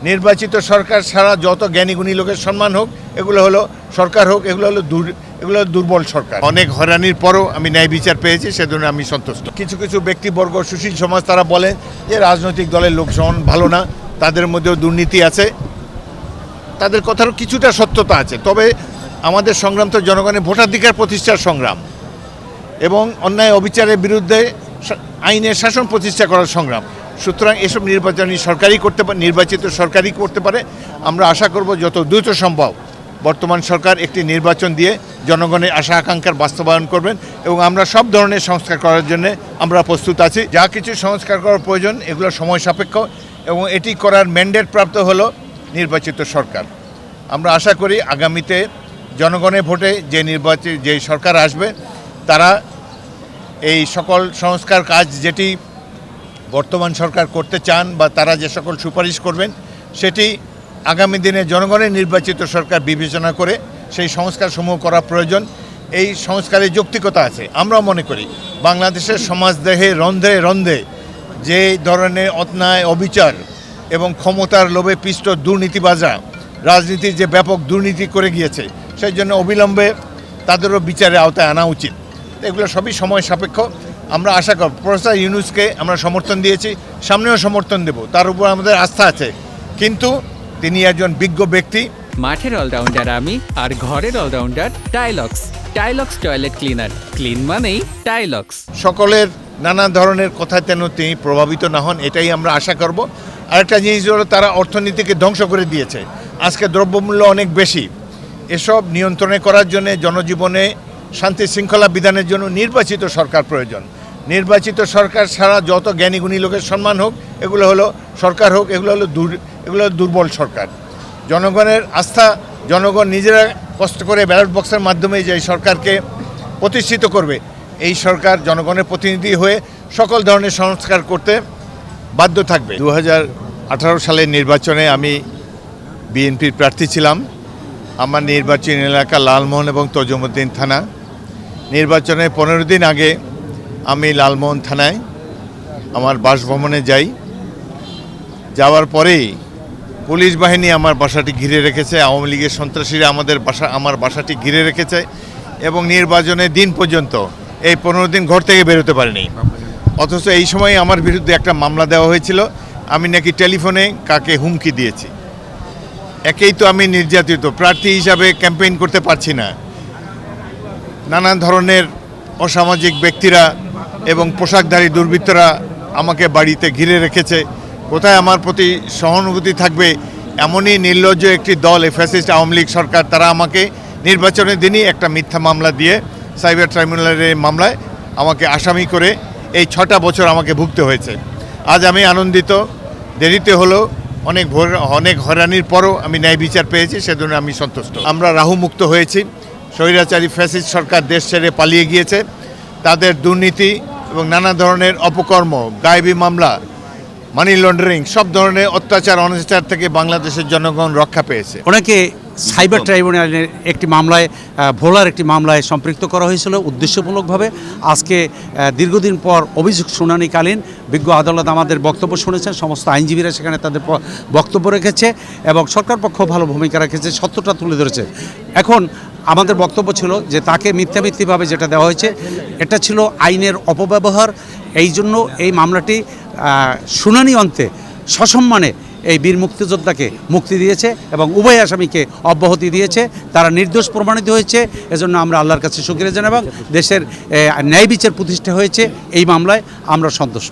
নির্বাচিত সরকার ছাড়া যত জ্ঞানীগুণী লোকের সম্মান হোক, এগুলো হলো সরকার হোক, এগুলো হলো দুর্বল সরকার। অনেক হয়রানির পরও আমি ন্যায় বিচার পেয়েছি, সেজন্য আমি সন্তুষ্ট। কিছু কিছু ব্যক্তিবর্গ, সুশীল সমাজ, তারা বলেন যে রাজনৈতিক দলের লোকজন ভালো না, তাদের মধ্যেও দুর্নীতি আছে। তাদের কথারও কিছুটা সত্যতা আছে, তবে আমাদের সংগ্রাম তো জনগণের ভোটাধিকার প্রতিষ্ঠার সংগ্রাম এবং অন্যায় অবিচারের বিরুদ্ধে আইনের শাসন প্রতিষ্ঠা করার সংগ্রাম। সুতরাং এসব নির্বাচিত সরকারই করতে পারে। আমরা আশা করব যত দ্রুত সম্ভব বর্তমান সরকার একটি নির্বাচন দিয়ে জনগণের আশা আকাঙ্ক্ষার বাস্তবায়ন করবেন এবং আমরা সব ধরনের সংস্কার করার জন্য আমরা প্রস্তুত আছি। যা কিছু সংস্কার করার প্রয়োজন এগুলো সময় সাপেক্ষ এবং এটি করার ম্যান্ডেট প্রাপ্ত হলো নির্বাচিত সরকার। আমরা আশা করি আগামীতে জনগণের ভোটে যে সরকার আসবে তারা এই সকল সংস্কার কাজ যেটি বর্তমান সরকার করতে চান বা তারা যে সকল সুপারিশ করবেন সেটি আগামী দিনে জনগণের নির্বাচিত সরকার বিবেচনা করে সেই সংস্কারসমূহ করা প্রয়োজন। এই সংস্কারের যৌক্তিকতা আছে। আমরাও মনে করি বাংলাদেশের সমাজদেহে রন্ধে রন্ধে যে ধরনের অন্যায় অবিচার এবং ক্ষমতার লোভে পিষ্ট দুর্নীতিবাজরা রাজনীতির যে ব্যাপক দুর্নীতি করে গিয়েছে, সেই জন্য অবিলম্বে তাদেরও বিচারের আওতায় আনা উচিত। এগুলো সবই সময় সাপেক্ষ। আমরা আশা করব প্রফেসর ইউনূসকে আমরা সমর্থন দিয়েছি, সামনেও সমর্থন দেব, তার উপর আমাদের আস্থা আছে। কিন্তু তিনি একজন বিজ্ঞ ব্যক্তি। মাঠের অলরাউন্ডার আমি, আর ঘরের all rounder Taylux. Taylux toilet cleaner, clean মানেই টাইলক্স। সকলের নানা ধরনের কথা যেন তিনি প্রভাবিত না হন, এটাই আমরা আশা করব। আরেকটা জিনিস হলো তারা অর্থনীতিকে ধ্বংস করে দিয়েছে। আজকে দ্রব্যমূল্য অনেক বেশি। এসব নিয়ন্ত্রণে করার জন্য জনজীবনে শান্তি শৃঙ্খলা বিধানের জন্য নির্বাচিত সরকার প্রয়োজন। নির্বাচিত সরকার ছাড়া যত জ্ঞানীগুণী লোকের সম্মান হোক, এগুলো হলো সরকার হোক, এগুলো হলো দুর্বল সরকার। জনগণের আস্থা জনগণ নিজেরা কষ্ট করে ব্যালট বক্সের মাধ্যমে যে সরকারকে প্রতিষ্ঠিত করবে, এই সরকার জনগণের প্রতিনিধি হয়ে সকল ধরনের সংস্কার করতে বাধ্য থাকবে। 2018 সালের নির্বাচনে আমি বিএনপির প্রার্থী ছিলাম। আমার নির্বাচনী এলাকা লালমোহন এবং তজুমউদ্দিন থানা। নির্বাচনের 15 দিন আগে আমি লালমোহন থানায় আমার বাসভবনে যাই। যাওয়ার পরেই পুলিশ বাহিনী আমার বাসাটি ঘিরে রেখেছে, আওয়ামী লীগের সন্ত্রাসীরা আমার বাসাটি ঘিরে রেখেছে এবং নির্বাচনের দিন পর্যন্ত এই 15 দিন ঘর থেকে বেরোতে পারিনি। অথচ এই সময় আমার বিরুদ্ধে একটা মামলা দেওয়া হয়েছিল, আমি নাকি টেলিফোনে কাকে হুমকি দিয়েছি। একেই তো আমি নির্যাতিত, প্রার্থী হিসাবে ক্যাম্পেইন করতে পারছি না। নানান ধরনের অসামাজিক ব্যক্তিরা এবং পোশাকধারী দুর্বৃত্তরা আমাকে বাড়িতে ঘিরে রেখেছে। কোথায় আমার প্রতি সহানুভূতি থাকবে? এমনই নির্লজ্জ একটি দল, ফ্যাসিস্ট আওয়ামী লীগ সরকার, তারা আমাকে নির্বাচনের দিনই একটা মিথ্যা মামলা দিয়ে সাইবার ট্রাইব্যুনালের মামলায় আমাকে আসামি করে এই 6টা বছর আমাকে ভুগতে হয়েছে। আজ আমি আনন্দিত, দেরিতে হলো, অনেক হয়রানির পরও আমি ন্যায় বিচার পেয়েছি, সেজন্য আমি সন্তুষ্ট। আমরা রাহুমুক্ত হয়েছি। স্বৈরাচারী ফ্যাসিস্ট সরকার দেশ ছেড়ে পালিয়ে গিয়েছে। তাদের দুর্নীতি এবং নানা ধরনের অপকর্ম, গায়েবী মামলা, মানি লন্ডারিং, সব ধরনের অত্যাচার অনাচার থেকে বাংলাদেশের জনগণ রক্ষা পেয়েছে। ওনাকে সাইবার ট্রাইব্যুনালের একটি মামলায়, ভোলার একটি মামলায় সম্পৃক্ত করা হয়েছিল উদ্দেশ্যমূলকভাবে। আজকে দীর্ঘদিন পর অভিযোগ শুনানিকালীন বিজ্ঞ আদালত আমাদের বক্তব্য শুনেছেন, সমস্ত আইনজীবীরা সেখানে তাদের বক্তব্য রেখেছে এবং সরকার পক্ষ ভালো ভূমিকা রেখেছে, সত্যটা তুলে ধরেছে। এখন আমাদের বক্তব্য ছিল যে তাকে মিথ্যাভাবে যেটা দেওয়া হয়েছে এটা ছিল আইনের অপব্যবহার। এই জন্য এই মামলাটি শুনানি অন্তে সসম্মানে এই বীর মুক্তিযোদ্ধাকে মুক্তি দিয়েছে এবং উভয় আসামিকে অব্যাহতি দিয়েছে। তারা নির্দোষ প্রমাণিত হয়েছে। এজন্য আমরা আল্লাহর কাছে শুকরিয়া জানাই এবং দেশের ন্যায় বিচার প্রতিষ্ঠা হয়েছে। এই মামলায় আমরা সন্তুষ্ট।